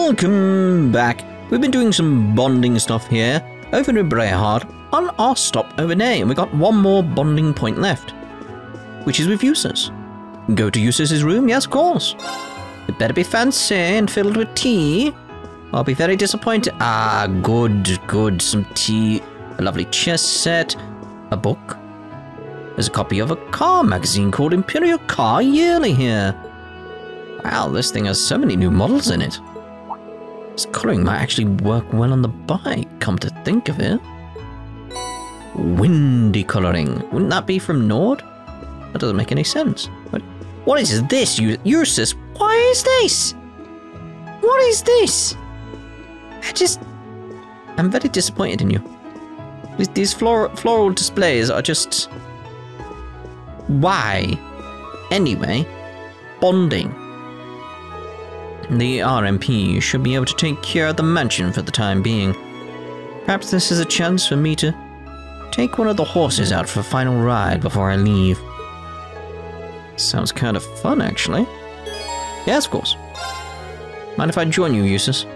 Welcome back. We've been doing some bonding stuff here over in Brehard on our stop overday, and we got one more bonding point left, which is with Jusis. Go to Jusis's room? Yes, of course. It better be fancy and filled with tea. I'll be very disappointed. Ah, good. Some tea, a lovely chess set, a book. There's a copy of a car magazine called Imperial Car Yearly here. Wow, this thing has so many new models in it. This colouring might actually work well on the bike, come to think of it. Windy colouring. Wouldn't that be from Nord? That doesn't make any sense. What is this, Jusis? Why is this? What is this? I'm very disappointed in you. These floral displays are just... Why? Anyway, bonding. The RMP should be able to take care of the mansion for the time being. Perhaps this is a chance for me to take one of the horses out for a final ride before I leave. Sounds kind of fun, actually. Yes, of course. Mind if I join you, Jusis?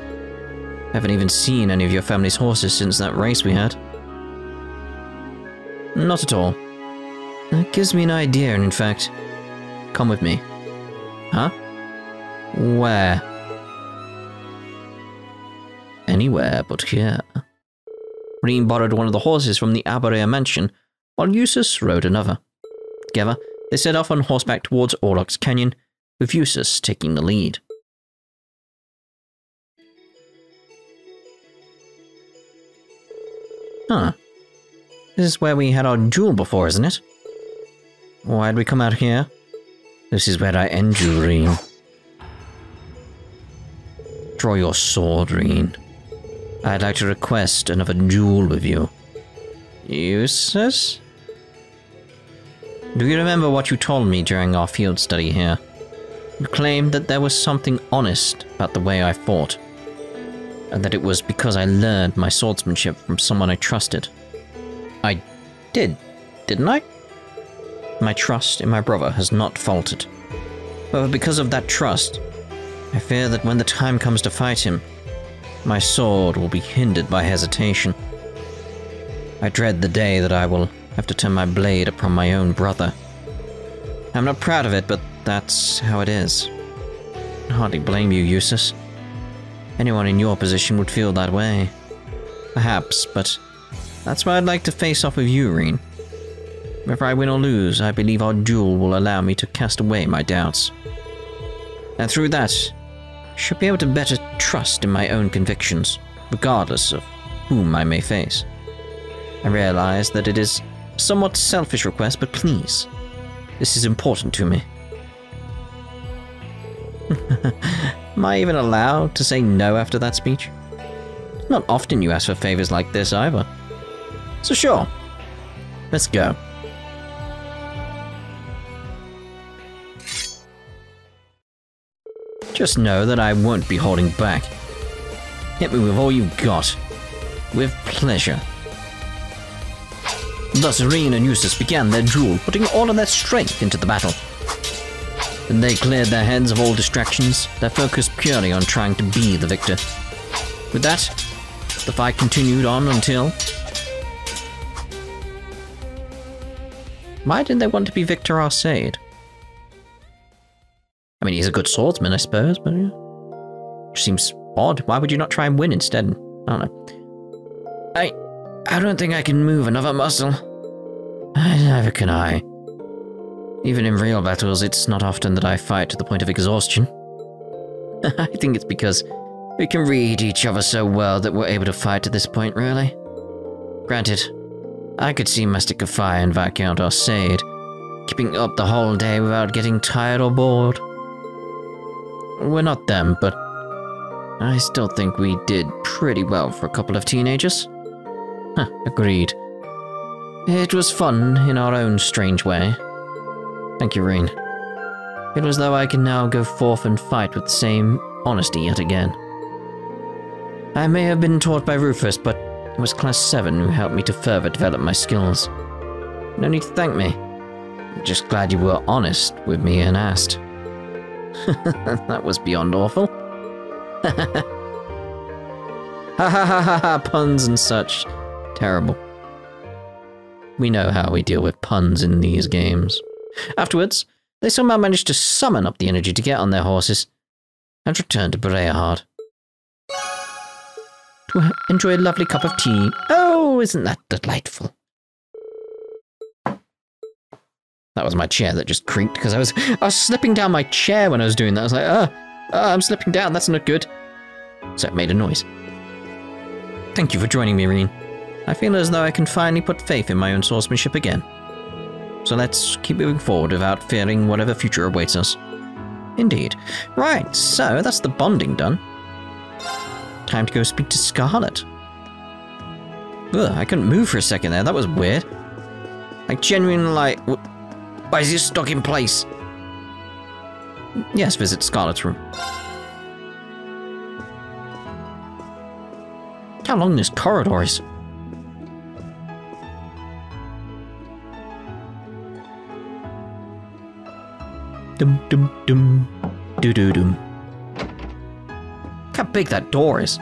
I haven't even seen any of your family's horses since that race we had. Not at all. That gives me an idea, and in fact, come with me. Huh? Where? Anywhere but here. Rean borrowed one of the horses from the Erebonia mansion, while Jusis rode another. Together, they set off on horseback towards Orlok's Canyon, with Jusis taking the lead. Huh. This is where we had our duel before, isn't it? Why'd we come out here? This is where I end you, Rean. Draw your sword, Rean. I'd like to request another duel with you. Jusis? Do you remember what you told me during our field study here? You claimed that there was something honest about the way I fought, and that it was because I learned my swordsmanship from someone I trusted. I did, didn't I? My trust in my brother has not faltered. However, because of that trust, I fear that when the time comes to fight him, my sword will be hindered by hesitation. I dread the day that I will have to turn my blade upon my own brother. I'm not proud of it, but that's how it is. I hardly blame you, Jusis. Anyone in your position would feel that way. Perhaps, but that's why I'd like to face off with you, Rean. Whether I win or lose, I believe our duel will allow me to cast away my doubts. And through that, I should be able to better trust in my own convictions, regardless of whom I may face. I realize that it is a somewhat selfish request, but please, this is important to me. Am I even allowed to say no after that speech? It's not often you ask for favors like this either. So sure, let's go. Just know that I won't be holding back. Hit me with all you've got. With pleasure. Thus Rean and Jusis began their duel, putting all of their strength into the battle. Then they cleared their heads of all distractions, their focus purely on trying to be the victor. With that, the fight continued on until... Why did they want to be Victor Arcade? I mean, he's a good swordsman, I suppose, but yeah. Which seems odd. Why would you not try and win instead? I don't know. I don't think I can move another muscle. Neither can I. Even in real battles, it's not often that I fight to the point of exhaustion. I think it's because we can read each other so well that we're able to fight to this point, really. Granted, I could see my stick of fire in Viscount Arcade, keeping up the whole day without getting tired or bored. We're not them, but I still think we did pretty well for a couple of teenagers. Agreed. It was fun in our own strange way. Thank you, Rean. It was though I can now go forth and fight with the same honesty yet again. I may have been taught by Rufus, but it was Class 7 who helped me to further develop my skills. No need to thank me. I'm just glad you were honest with me and asked. That was beyond awful. Ha ha ha ha ha, puns and such. Terrible. We know how we deal with puns in these games. Afterwards, they somehow managed to summon up the energy to get on their horses and return to Breahard to enjoy a lovely cup of tea. Oh, isn't that delightful? That was my chair that just creaked because I was slipping down my chair when I was doing that. I was like, I'm slipping down, that's not good. So it made a noise. Thank you for joining me, Rean. I feel as though I can finally put faith in my own swordsmanship again. So let's keep moving forward without fearing whatever future awaits us. Indeed. Right, so that's the bonding done. Time to go speak to Scarlet. Ugh, I couldn't move for a second there, that was weird. Like, genuinely like, why is he stuck in place? Yes, visit Scarlet's room. How long this corridor is. Dum dum dum, doo doo dum. Look how big that door is.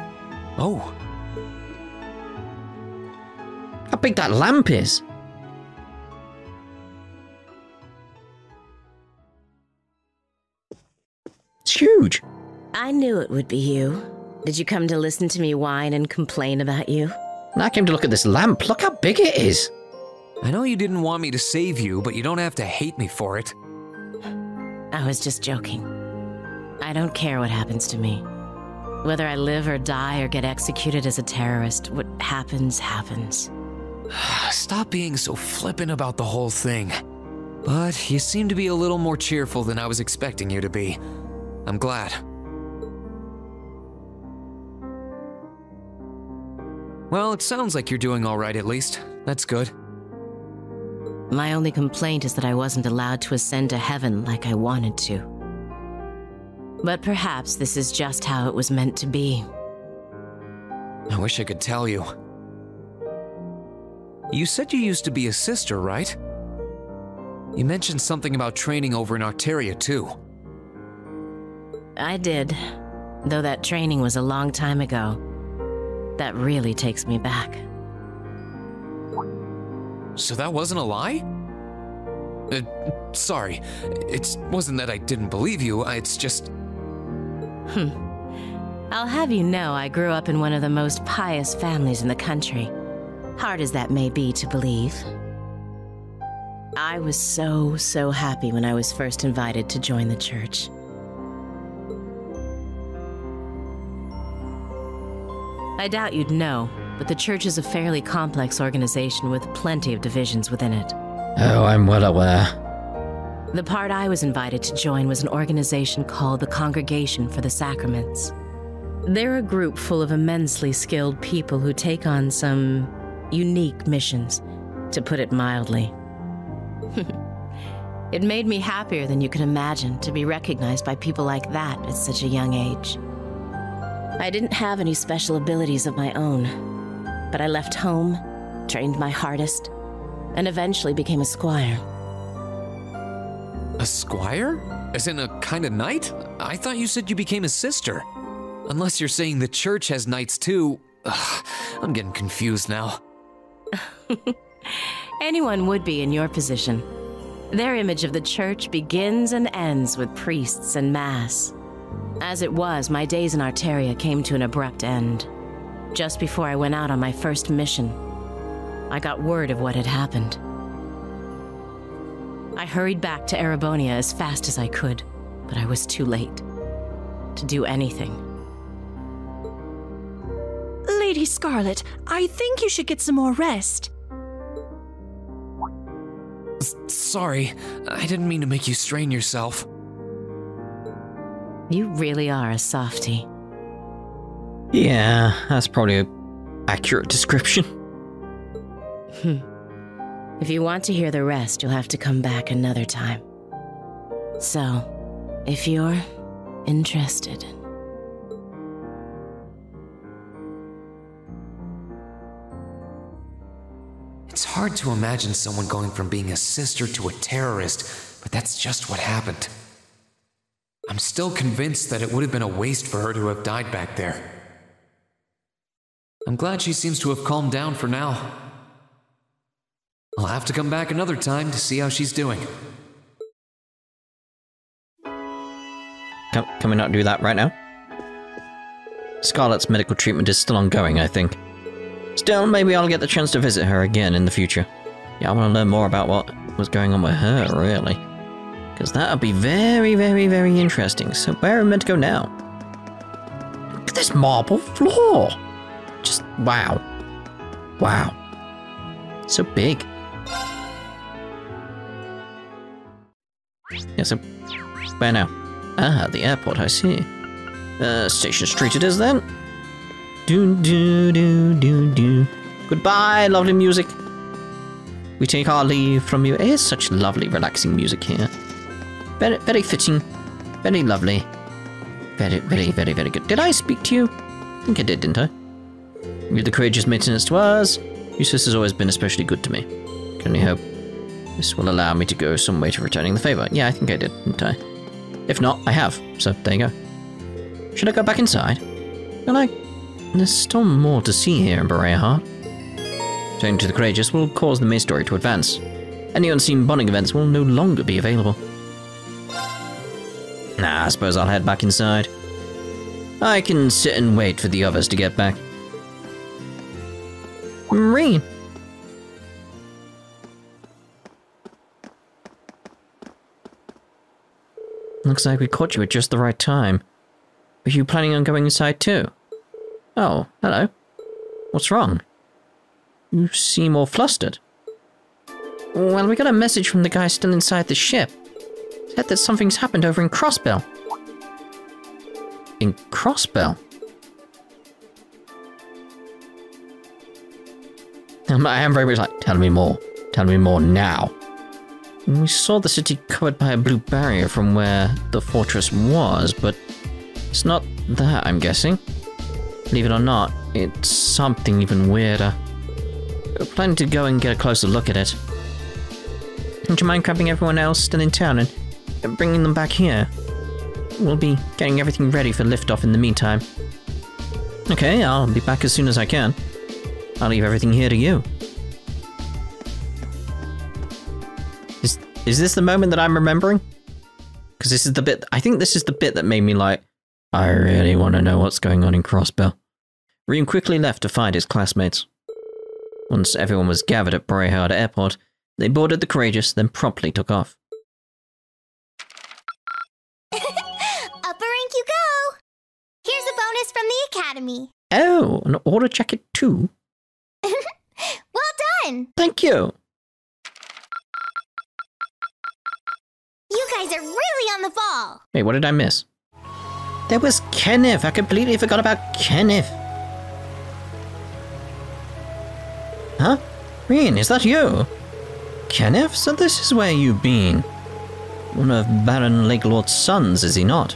Oh. How big that lamp is. It's huge. I knew it would be you. Did you come to listen to me whine and complain about you? I came to look at this lamp. Look how big it is. I know you didn't want me to save you, but you don't have to hate me for it. I was just joking. I don't care what happens to me. Whether I live or die or get executed as a terrorist, what happens, happens. Stop being so flippant about the whole thing. But you seem to be a little more cheerful than I was expecting you to be. I'm glad. Well, it sounds like you're doing all right at least. That's good. My only complaint is that I wasn't allowed to ascend to heaven like I wanted to. But perhaps this is just how it was meant to be. I wish I could tell you. You said you used to be a sister, right? You mentioned something about training over in Arteria, too. I did, though that training was a long time ago. That really takes me back. So that wasn't a lie? Sorry. It wasn't that I didn't believe you, it's just... I'll have you know I grew up in one of the most pious families in the country. Hard as that may be to believe. I was so happy when I was first invited to join the church. I doubt you'd know, but the church is a fairly complex organization with plenty of divisions within it. Oh, I'm well aware. The part I was invited to join was an organization called the Congregation for the Sacraments. They're a group full of immensely skilled people who take on some unique missions, to put it mildly. It made me happier than you could imagine to be recognized by people like that at such a young age. I didn't have any special abilities of my own, but I left home, trained my hardest, and eventually became a squire. A squire? As in a kind of knight? I thought you said you became a sister. Unless you're saying the church has knights too. Ugh, I'm getting confused now. Anyone would be in your position. Their image of the church begins and ends with priests and mass. As it was, my days in Arteria came to an abrupt end. Just before I went out on my first mission, I got word of what had happened. I hurried back to Erebonia as fast as I could, but I was too late to do anything. Lady Scarlet, I think you should get some more rest. Sorry, I didn't mean to make you strain yourself. You really are a softie. Yeah, that's probably an accurate description. If you want to hear the rest, you'll have to come back another time. So, if you're interested. It's hard to imagine someone going from being a sister to a terrorist, but that's just what happened. I'm still convinced that it would have been a waste for her to have died back there. I'm glad she seems to have calmed down for now. I'll have to come back another time to see how she's doing. Can we not do that right now? Scarlet's medical treatment is still ongoing, I think. Still, maybe I'll get the chance to visit her again in the future. Yeah, I want to learn more about what was going on with her, really. Because that would be very, very, very interesting. So where are we meant to go now? Look at this marble floor! Just, wow. Wow. So big. Yeah, so where now? Ah, the airport, I see. Station Street it is then. Do. Goodbye, lovely music. We take our leave from you. It is such lovely, relaxing music here. Very, very fitting. Very lovely. Very, very, very, very good. Did I speak to you? I think I did, didn't I? You're the courageous maintenance to us. Jusis has always been especially good to me. Can only hope this will allow me to go some way to returning the favor. Yeah, I think I did, didn't I? If not, I have. So, there you go. Should I go back inside? Will I? There's still more to see here in Berea. Turning to the courageous will cause the main story to advance. Any unseen bonding events will no longer be available. Nah, I suppose I'll head back inside. I can sit and wait for the others to get back. Rean! Looks like we caught you at just the right time. Were you planning on going inside too? Oh, hello. What's wrong? You seem all flustered. Well, we got a message from the guy still inside the ship. Said that something's happened over in Crossbell. In Crossbell? I am very much like, tell me more. Tell me more now. We saw the city covered by a blue barrier from where the fortress was, but it's not that, I'm guessing. Believe it or not, it's something even weirder. We're planning to go and get a closer look at it. Would you mind grabbing everyone else still in town and bringing them back here? We'll be getting everything ready for liftoff in the meantime. Okay, I'll be back as soon as I can. I'll leave everything here to you. Is this the moment that I'm remembering? Because this is the bit, I think this is the bit that made me like, I really want to know what's going on in Crossbell. Rean quickly left to find his classmates. Once everyone was gathered at Berea Airport, they boarded the Courageous, then promptly took off. Up a rank you go! Here's a bonus from the Academy. Oh, an order jacket too? Well done! Thank you! You guys are really on the ball! Wait, what did I miss? There was Kenneth! I completely forgot about Kenneth! Huh? Rean, is that you? Kenneth? So this is where you've been. One of Baron Lakelord's sons, is he not?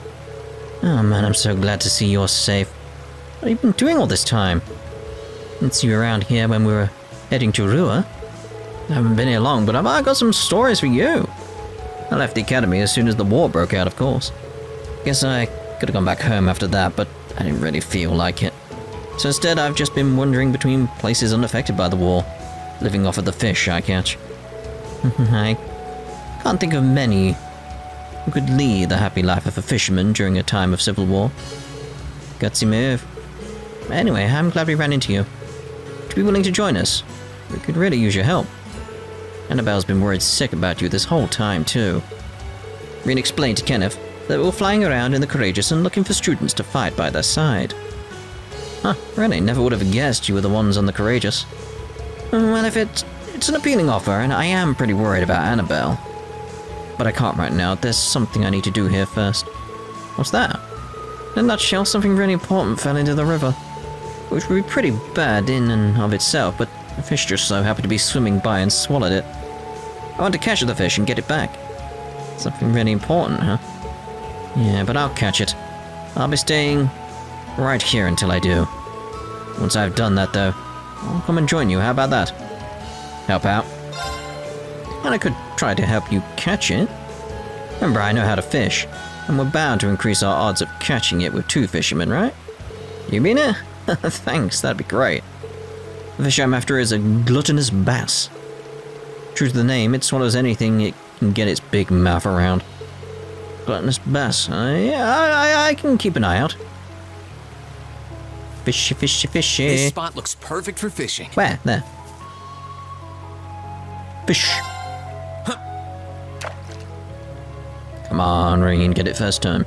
Oh man, I'm so glad to see you're safe. What have you been doing all this time? Didn't see you around here when we were heading to Rua. I haven't been here long, but I've got some stories for you. I left the academy as soon as the war broke out, of course. Guess I could have gone back home after that, but I didn't really feel like it. So instead, I've just been wandering between places unaffected by the war, living off of the fish I catch. I can't think of many who could lead the happy life of a fisherman during a time of civil war. Gutsy move. Anyway, I'm glad we ran into you. Would you be willing to join us? We could really use your help. Annabelle's been worried sick about you this whole time, too. Rean explained to Kenneth that we were flying around in the Courageous and looking for students to fight by their side. Huh, really, never would have guessed you were the ones on the Courageous. Well, if it's an appealing offer, and I am pretty worried about Annabelle. But I can't right now, there's something I need to do here first. What's that? In a nutshell, something really important fell into the river. Which would be pretty bad in and of itself, but the fish just so happened to be swimming by and swallowed it. I want to catch the fish and get it back. Something really important, huh? Yeah, but I'll catch it. I'll be staying right here until I do. Once I've done that, though, I'll come and join you. How about that? Help out? And I could try to help you catch it. Remember, I know how to fish, and we're bound to increase our odds of catching it with two fishermen, right? You mean it? Thanks, that'd be great. The fish I'm after is a gluttonous bass. True to the name, it swallows anything it can get its big mouth around. Gluttonous bass. Yeah, I can keep an eye out. Fishy, fishy, fishy. This spot looks perfect for fishing. Where? There. Fish. Huh. Come on, Rean, get it first time.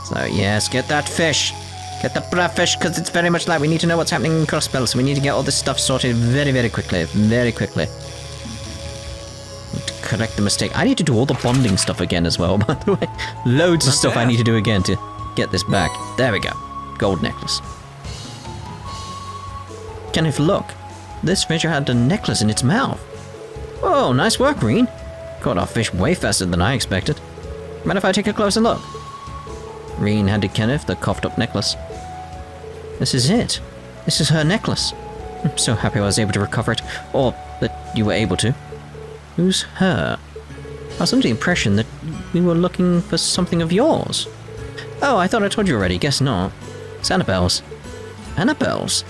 So, yes, get that fish. Get the blood fish, because it's very much like we need to know what's happening in Crossbell, so we need to get all this stuff sorted very, very quickly. Very quickly. Need to correct the mistake. I need to do all the bonding stuff again as well, by the way. Loads of stuff I need to do again to get this back. There we go. Gold necklace. Kenneth, look. This fish had a necklace in its mouth. Oh, nice work, Rean. Caught our fish way faster than I expected. Mind if I take a closer look? Rean handed Kenneth the coughed-up necklace. This is it. This is her necklace. I'm so happy I was able to recover it, or that you were able to. Who's her? I was under the impression that we were looking for something of yours. Oh, I thought I told you already. Guess not. It's Annabelle's. Annabelle's?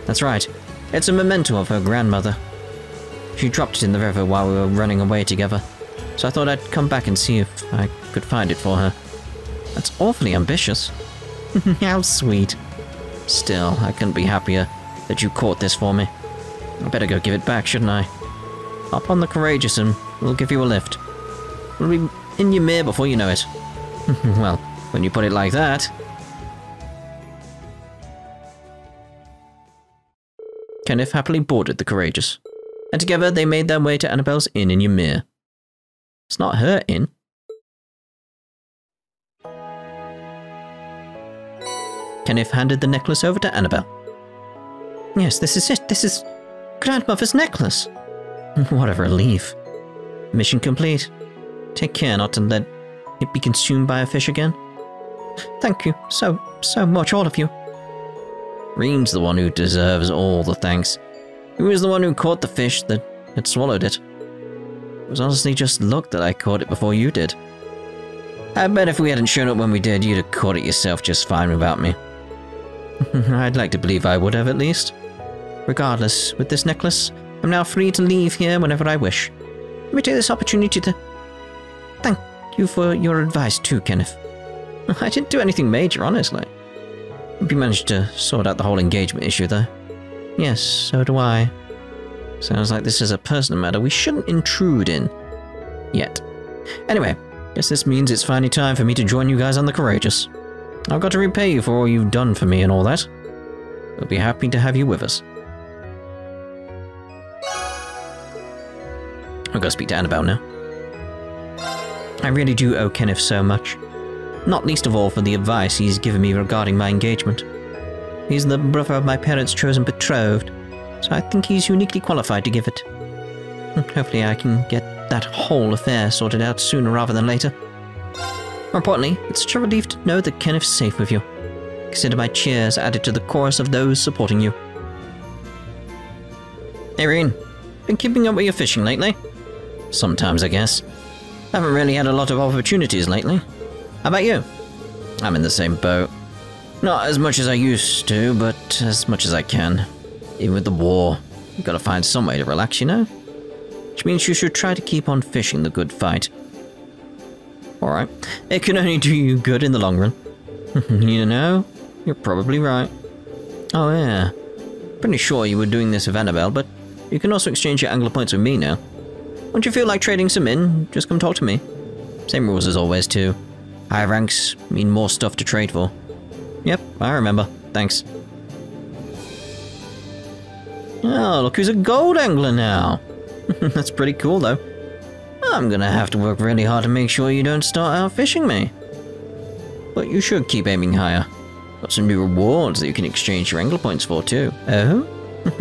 That's right. It's a memento of her grandmother. She dropped it in the river while we were running away together, so I thought I'd come back and see if I could find it for her. That's awfully ambitious. How sweet. Still, I couldn't be happier that you caught this for me. I better go give it back, shouldn't I? Hop on the Courageous and we'll give you a lift. We'll be in your mirror before you know it. Well, when you put it like that. Kenneth happily boarded the Courageous, and together they made their way to Annabelle's inn in Ymir. It's not her inn. Kenneth handed the necklace over to Annabelle. Yes, this is it. This is Grandmother's necklace. What a relief. Mission complete. Take care not to let it be consumed by a fish again. Thank you so much, all of you. Rean's the one who deserves all the thanks. He was the one who caught the fish that had swallowed it. It was honestly just luck that I caught it before you did. I bet if we hadn't shown up when we did, you'd have caught it yourself just fine without me. I'd like to believe I would have, at least. Regardless, with this necklace, I'm now free to leave here whenever I wish. Let me take this opportunity to thank you for your advice too, Kenneth. I didn't do anything major, honestly. Hope you managed to sort out the whole engagement issue, though. Yes, so do I. Sounds like this is a personal matter we shouldn't intrude in. Yet. Anyway, guess this means it's finally time for me to join you guys on the Courageous. I've got to repay you for all you've done for me and all that. We'll be happy to have you with us. I'll go speak to Annabelle now. I really do owe Kenneth so much. Not least of all for the advice he's given me regarding my engagement. He's the brother of my parents' chosen betrothed, so I think he's uniquely qualified to give it. Hopefully I can get that whole affair sorted out sooner rather than later. More importantly, it's such a relief to know that Kenneth's safe with you. Consider my cheers added to the chorus of those supporting you. Hey, Rean. Been keeping up with your fishing lately? Sometimes, I guess. Haven't really had a lot of opportunities lately. How about you? I'm in the same boat. Not as much as I used to, but as much as I can. Even with the war, you've got to find some way to relax, you know? Which means you should try to keep on fishing the good fight. Alright, it can only do you good in the long run. You know, you're probably right. Oh yeah, pretty sure you were doing this with Annabelle, but you can also exchange your angler points with me now. Once you feel like trading some in, just come talk to me. Same rules as always too. Higher ranks mean more stuff to trade for. Yep, I remember. Thanks. Oh, look who's a gold angler now. That's pretty cool though. I'm gonna have to work really hard to make sure you don't start out fishing me. But you should keep aiming higher. Got some new rewards that you can exchange your angler points for too. Oh?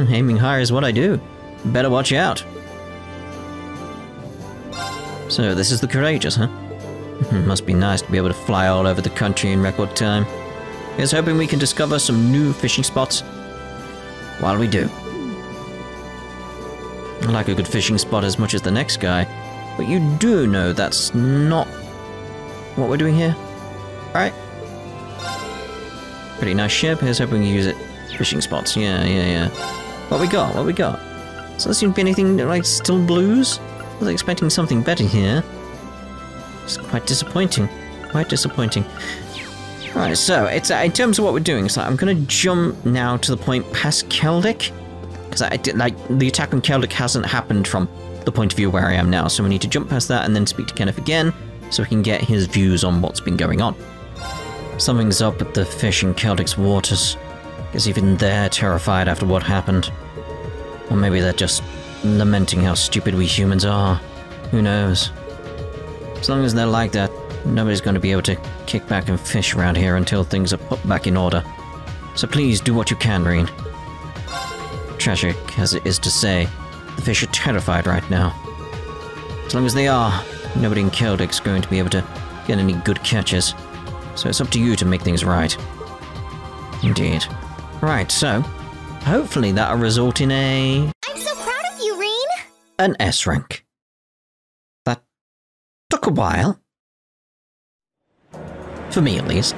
Aiming higher is what I do. Better watch out. So this is the Courageous, huh? Must be nice to be able to fly all over the country in record time. Here's hoping we can discover some new fishing spots. While we do. I like a good fishing spot as much as the next guy, but you do know that's not what we're doing here, right? Pretty nice ship. Here's hoping we can use it. Fishing spots. Yeah. What we got? Doesn't seem to be anything like still blues. I was expecting something better here. It's quite disappointing. Right, so it's in terms of what we're doing. So I'm gonna jump now to the point past Keldic, because the attack on Keldic hasn't happened from the point of view where I am now. So we need to jump past that and then speak to Kenneth again, so we can get his views on what's been going on. Something's up at the fish in Keldic's waters. Guess even they're terrified after what happened. Or maybe they're just lamenting how stupid we humans are. Who knows? As long as they're like that, nobody's going to be able to kick back and fish around here until things are put back in order. So please do what you can, Rean. Tragic as it is to say, the fish are terrified right now. As long as they are, nobody in Keldic's going to be able to get any good catches. So it's up to you to make things right. Indeed. Right, so hopefully that'll result in I'm so proud of you, Rean! an S rank. That took a while. For me, at least.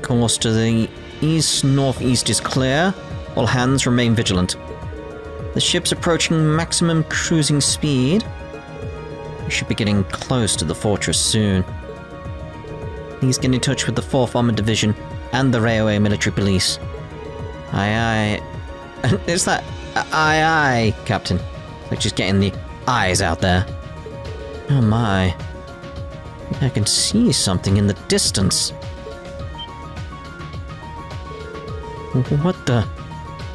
Course to the east-northeast is clear. All hands remain vigilant. The ship's approaching maximum cruising speed. We should be getting close to the fortress soon. Please get in touch with the 4th Armored Division and the Railway Military Police. Aye aye. Is that aye aye, Captain? Like just getting the eyes out there. Oh my. I think I can see something in the distance. What the?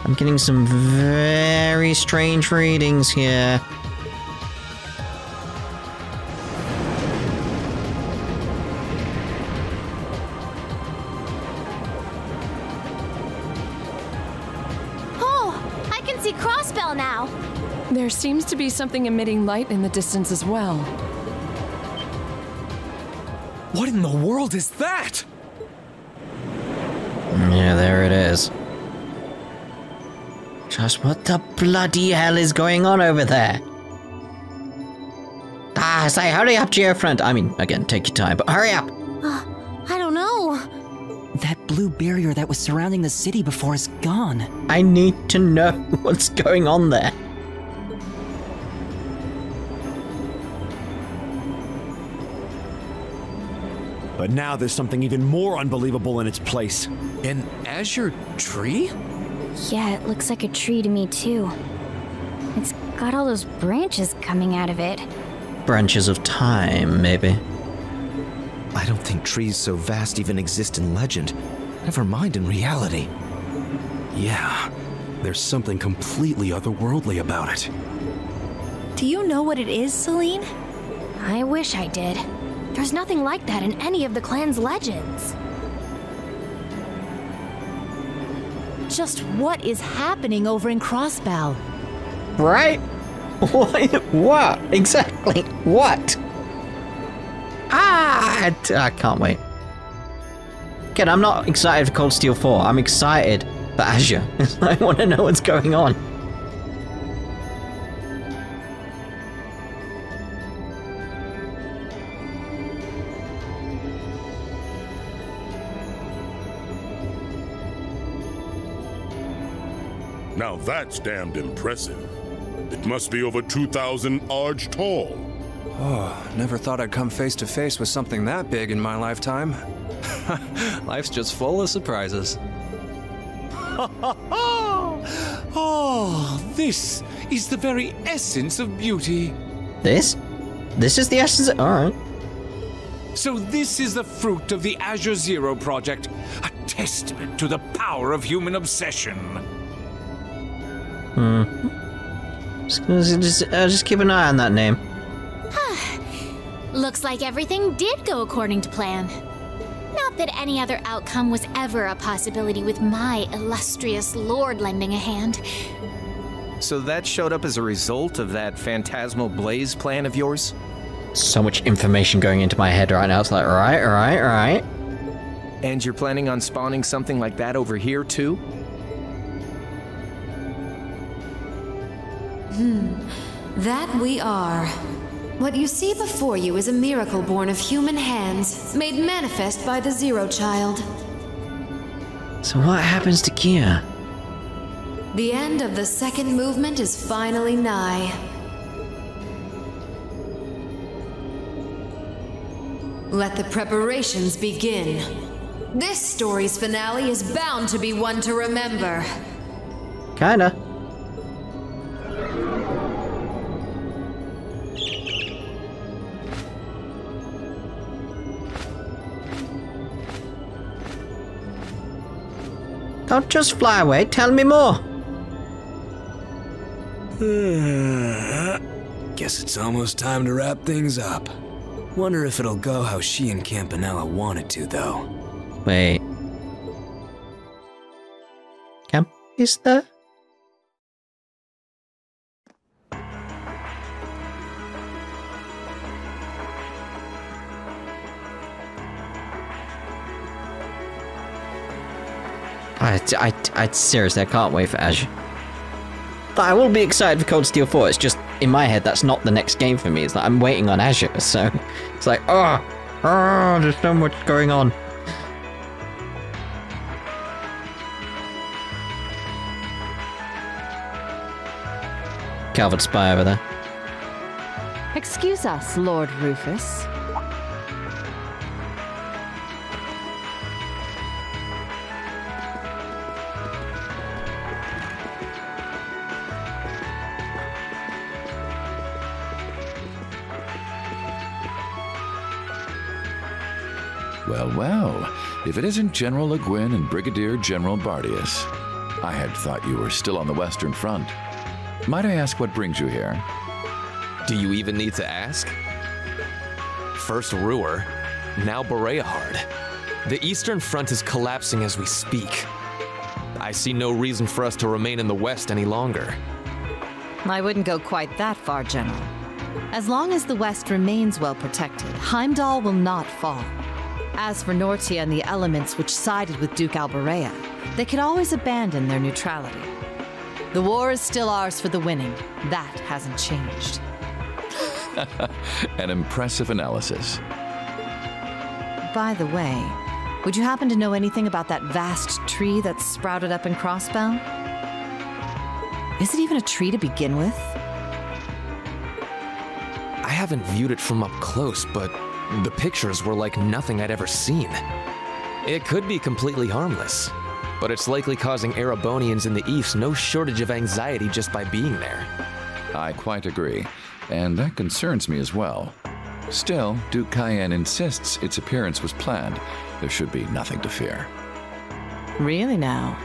I'm getting some very strange readings here. Oh, I can see Crossbell now. There seems to be something emitting light in the distance as well. What in the world is that? Yeah, there it is. Just what the bloody hell is going on over there? Ah, say, hurry up, Geofront. I mean, again, take your time, but hurry up. I don't know. That blue barrier that was surrounding the city before is gone. I need to know what's going on there. But now there's something even more unbelievable in its place. An Azure Tree? Yeah, it looks like a tree to me too. It's got all those branches coming out of it. Branches of time, maybe. I don't think trees so vast even exist in legend. Never mind in reality. Yeah, there's something completely otherworldly about it. Do you know what it is, Celine? I wish I did. There's nothing like that in any of the clan's legends. Just what is happening over in Crossbell? Right? What? Exactly. What? I can't wait. Again, I'm not excited for Cold Steel 4. I'm excited for Azure. I want to know what's going on. Now that's damned impressive. It must be over 2,000 arge tall. Oh, never thought I'd come face to face with something that big in my lifetime. Life's just full of surprises. Oh, this is the very essence of beauty. This? This is the essence of... Alright. So this is the fruit of the Azure Zero project, a testament to the power of human obsession. Just keep an eye on that name. Looks like everything did go according to plan. Not that any other outcome was ever a possibility with my illustrious lord lending a hand. So that showed up as a result of that phantasmal blaze plan of yours? So much information going into my head right now. It's like, right. And you're planning on spawning something like that over here, too? That we are. What you see before you is a miracle born of human hands, made manifest by the Zero Child. So what happens to Kia? The end of the second movement is finally nigh. Let the preparations begin. This story's finale is bound to be one to remember. Kinda. Don't just fly away, tell me more. Guess it's almost time to wrap things up. Wonder if it'll go how she and Campanella wanted to, though. Wait. Camp is there? I seriously, I can't wait for Azure. But I will be excited for Cold Steel 4. It's just, in my head, that's not the next game for me. It's like, I'm waiting on Azure, so it's like, oh, there's so much going on. Calvert Spy over there. Excuse us, Lord Rufus. Well, well, if it isn't General Le Guin and Brigadier General Bardius. I had thought you were still on the Western Front. Might I ask what brings you here? Do you even need to ask? First Ruhr, now Bereahard. The Eastern Front is collapsing as we speak. I see no reason for us to remain in the West any longer. I wouldn't go quite that far, General. As long as the West remains well protected, Heimdall will not fall. As for Nortia and the elements which sided with Duke Alberea, they could always abandon their neutrality. The war is still ours for the winning. That hasn't changed. An impressive analysis. By the way, would you happen to know anything about that vast tree that's sprouted up in Crossbell? Is it even a tree to begin with? I haven't viewed it from up close, but the pictures were like nothing I'd ever seen. It could be completely harmless, but it's likely causing Erebonians in the East no shortage of anxiety just by being there. I quite agree, and that concerns me as well. Still, Duke Cayenne insists its appearance was planned. There should be nothing to fear. Really now?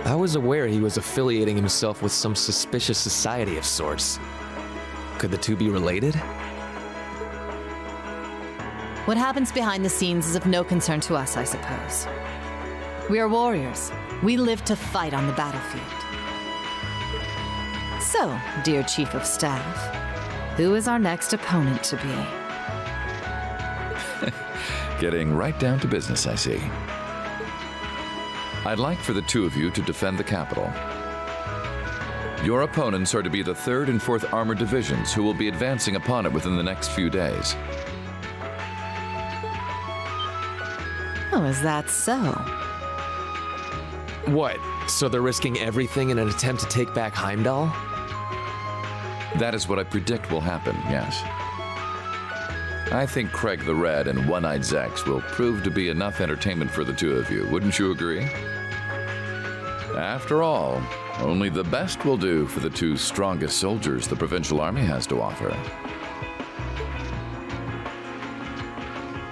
I was aware he was affiliating himself with some suspicious society of sorts. Could the two be related? What happens behind the scenes is of no concern to us, I suppose. We are warriors. We live to fight on the battlefield. So, dear Chief of Staff, who is our next opponent to be? Getting right down to business, I see. I'd like for the two of you to defend the capital. Your opponents are to be the 3rd and 4th Armored Divisions, who will be advancing upon it within the next few days. Oh, is that so? What? So they're risking everything in an attempt to take back Heimdall? That is what I predict will happen, yes. I think Craig the Red and One-Eyed Zex will prove to be enough entertainment for the two of you, wouldn't you agree? After all, only the best will do for the two strongest soldiers the Provincial Army has to offer.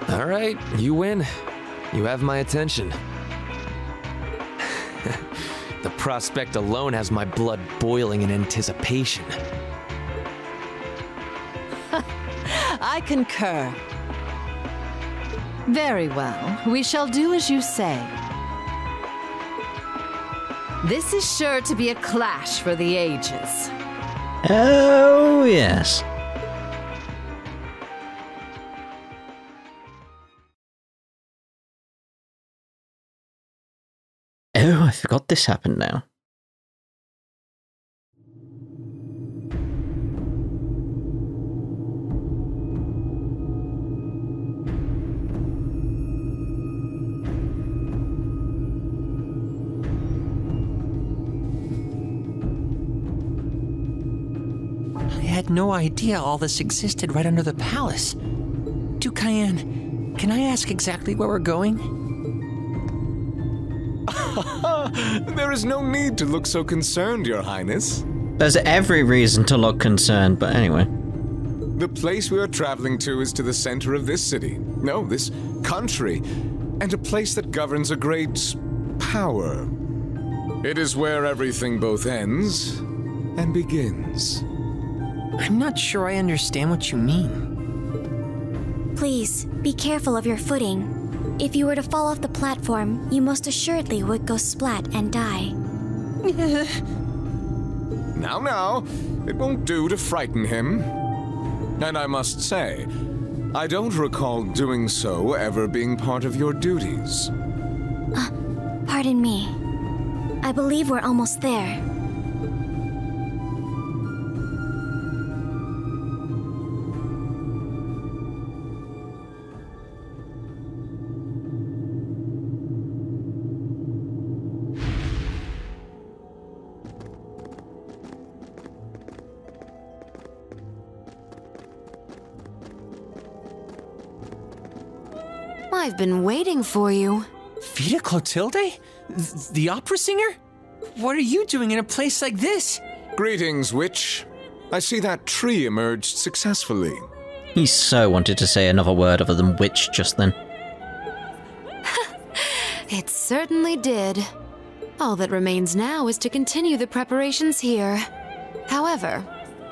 All right, you win. You have my attention. The prospect alone has my blood boiling in anticipation. I concur. Very well, we shall do as you say. This is sure to be a clash for the ages. Oh, yes. forgot this happened now. I had no idea all this existed right under the palace. Dukayan, can I ask exactly where we're going? There is no need to look so concerned, Your Highness. There's every reason to look concerned, but anyway. The place we are traveling to is to the center of this city. No, this country. And a place that governs a great power. It is where everything both ends and begins. I'm not sure I understand what you mean. Please, be careful of your footing. If you were to fall off the platform, you most assuredly would go splat and die. Now, it won't do to frighten him. And I must say, I don't recall doing so ever being part of your duties. Pardon me. I believe we're almost there. I've been waiting for you. Vita Clotilde? The opera singer? What are you doing in a place like this? Greetings, witch. I see that tree emerged successfully. He so wanted to say another word other than witch just then. It certainly did. All that remains now is to continue the preparations here. However,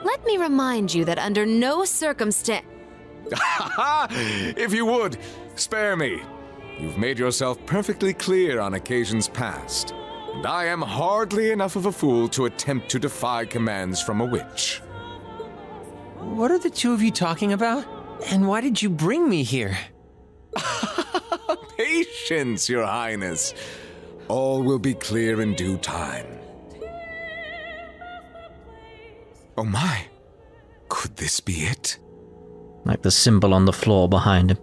let me remind you that under no circumstance... If you would, spare me. You've made yourself perfectly clear on occasions past, and I am hardly enough of a fool to attempt to defy commands from a witch. What are the two of you talking about? And why did you bring me here? Patience, Your Highness. All will be clear in due time. Oh my, could this be it? Like the symbol on the floor behind him.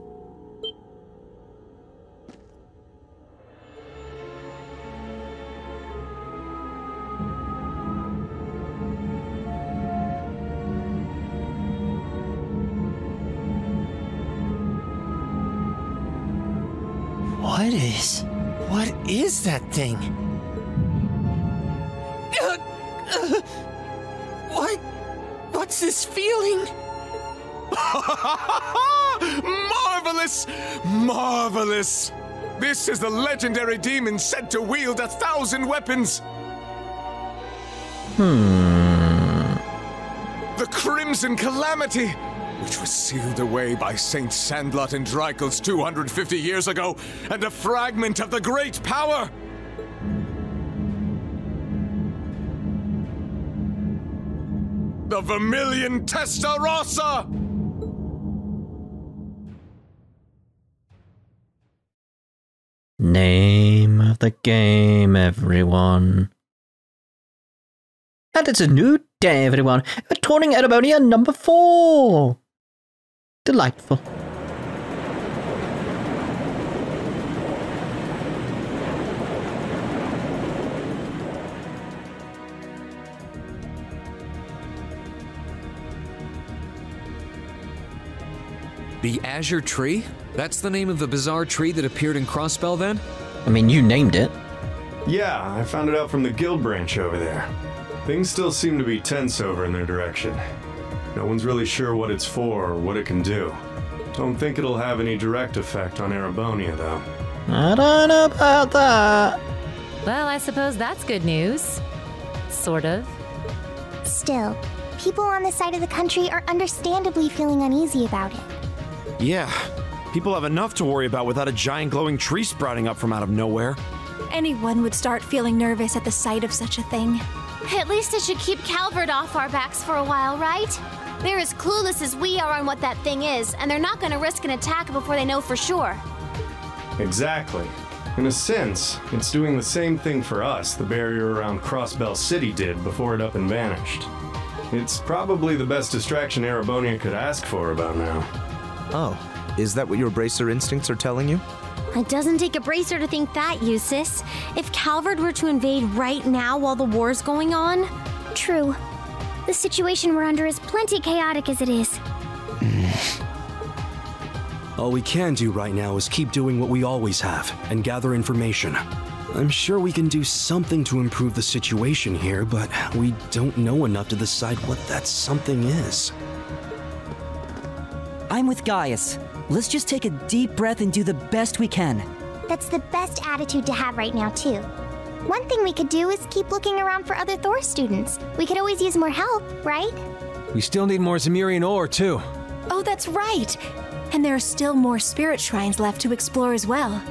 What is that thing? What's this feeling? Marvelous! Marvelous! This is the legendary demon said to wield 1,000 weapons! The Crimson Calamity, which was sealed away by Saint Sandlot and Dreikel's 250 years ago, and a fragment of the Great Power! The Vermilion Testa-Rossa! Name of the game, everyone. And it's a new day, everyone. We're touring Erebonia number 4. Delightful. The Azure Tree? That's the name of the bizarre tree that appeared in Crossbell, then? I mean, you named it. Yeah, I found it out from the guild branch over there. Things still seem to be tense over in their direction. No one's really sure what it's for or what it can do. Don't think it'll have any direct effect on Erebonia, though. I don't know about that. Well, I suppose that's good news. Sort of. Still, people on this side of the country are understandably feeling uneasy about it. Yeah, people have enough to worry about without a giant glowing tree sprouting up from out of nowhere. Anyone would start feeling nervous at the sight of such a thing. At least it should keep Calvert off our backs for a while, right? They're as clueless as we are on what that thing is, and they're not going to risk an attack before they know for sure. Exactly. In a sense, it's doing the same thing for us the barrier around Crossbell City did before it up and vanished. It's probably the best distraction Erebonia could ask for about now. Oh, is that what your bracer instincts are telling you? It doesn't take a bracer to think that, Jusis. If Calvard were to invade right now while the war's going on... True. The situation we're under is plenty chaotic as it is. All we can do right now is keep doing what we always have, and gather information. I'm sure we can do something to improve the situation here, but we don't know enough to decide what that something is. I'm with Gaius. Let's just take a deep breath and do the best we can. That's the best attitude to have right now, too. One thing we could do is keep looking around for other Thor students. We could always use more help, right? We still need more Zemirian ore, too. Oh, that's right. And there are still more spirit shrines left to explore as well.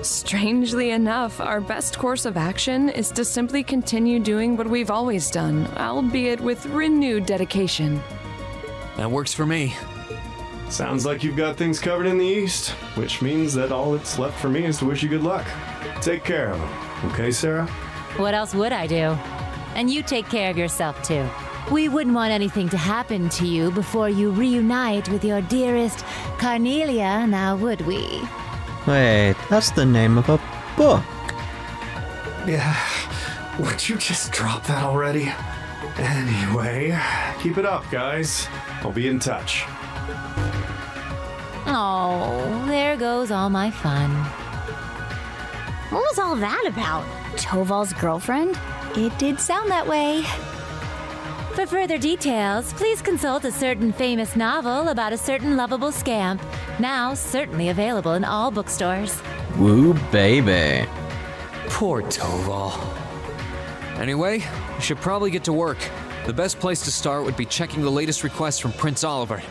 Strangely enough, our best course of action is to simply continue doing what we've always done, albeit with renewed dedication. That works for me. Sounds like you've got things covered in the east, which means that all that's left for me is to wish you good luck. Take care of them, okay, Sarah? What else would I do? And you take care of yourself, too. We wouldn't want anything to happen to you before you reunite with your dearest Carnelia, now would we? Wait, that's the name of a book. Yeah, would you just drop that already? Anyway, keep it up, guys. I'll be in touch. Oh, there goes all my fun. What was all that about? Toval's girlfriend? It did sound that way. For further details, please consult a certain famous novel about a certain lovable scamp, now certainly available in all bookstores. Woo, baby. Poor Toval. Anyway, we should probably get to work. The best place to start would be checking the latest requests from Prince Oliver.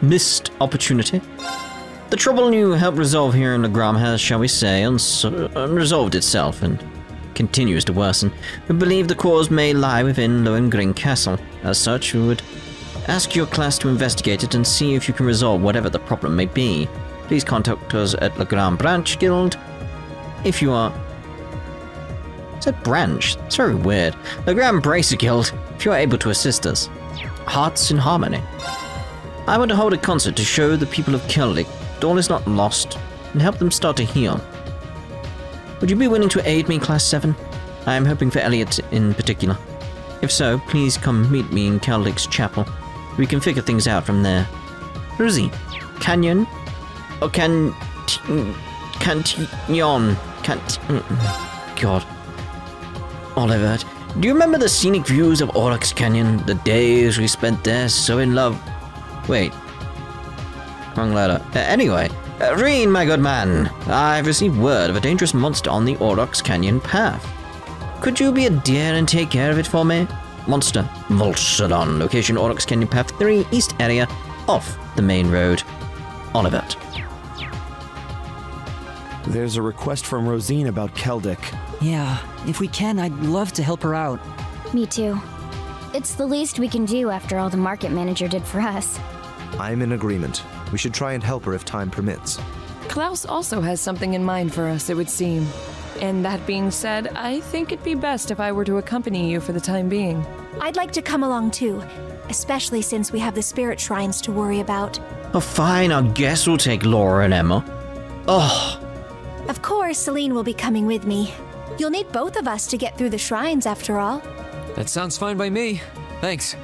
Missed opportunity. The trouble you helped resolve here in Legram has, shall we say, unresolved itself and continues to worsen. We believe the cause may lie within Lohengrin Castle. As such, we would ask your class to investigate it and see if you can resolve whatever the problem may be. Please contact us at Legram Branch Guild. If you are... Is that branch? It's very weird. Legram Bracer Guild, if you are able to assist us. Hearts in Harmony. I want to hold a concert to show the people of Keldic all is not lost and help them start to heal. Would you be willing to aid me, Class 7? I am hoping for Elliot in particular. If so, please come meet me in Caldic's chapel. We can figure things out from there. Rosie, Canyon? Or Canyon? God. Oliver, do you remember the scenic views of Aurochs Canyon? The days we spent there so in love? Wait. Wrong letter. Anyway, Rean, my good man, I've received word of a dangerous monster on the Aurochs Canyon path. Could you be a dear and take care of it for me? Monster, Voltrodon, location Aurochs Canyon path 3, east area, off the main road. Oliver. There's a request from Rosine about Keldic. Yeah, if we can, I'd love to help her out. Me too. It's the least we can do after all the market manager did for us. I'm in agreement. We should try and help her if time permits. Klaus also has something in mind for us, it would seem. And that being said, I think it'd be best if I were to accompany you for the time being. I'd like to come along too, especially since we have the spirit shrines to worry about. Oh, fine, I guess we'll take Laura and Emma. Oh. Of course, Celine will be coming with me. You'll need both of us to get through the shrines, after all. That sounds fine by me. Thanks.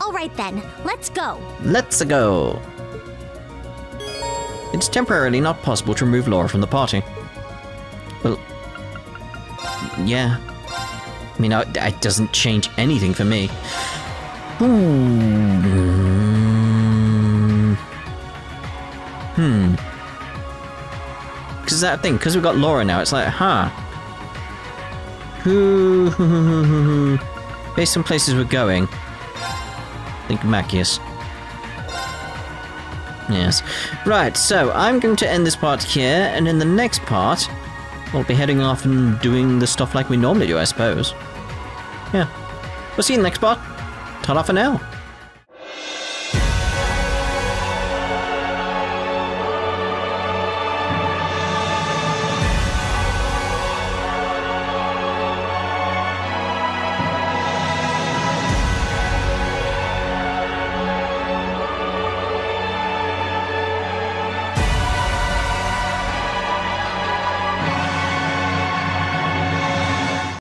All right then, let's go. Let's go. It's temporarily not possible to remove Laura from the party. Well, yeah. I mean, it doesn't change anything for me. Because that thing, because we've got Laura now, it's like, based on places we're going. Think Macius. Yes. Right, so I'm going to end this part here, and in the next part, we'll be heading off and doing the stuff like we normally do, I suppose. Yeah. We'll see you in the next part. Ta-ra for now.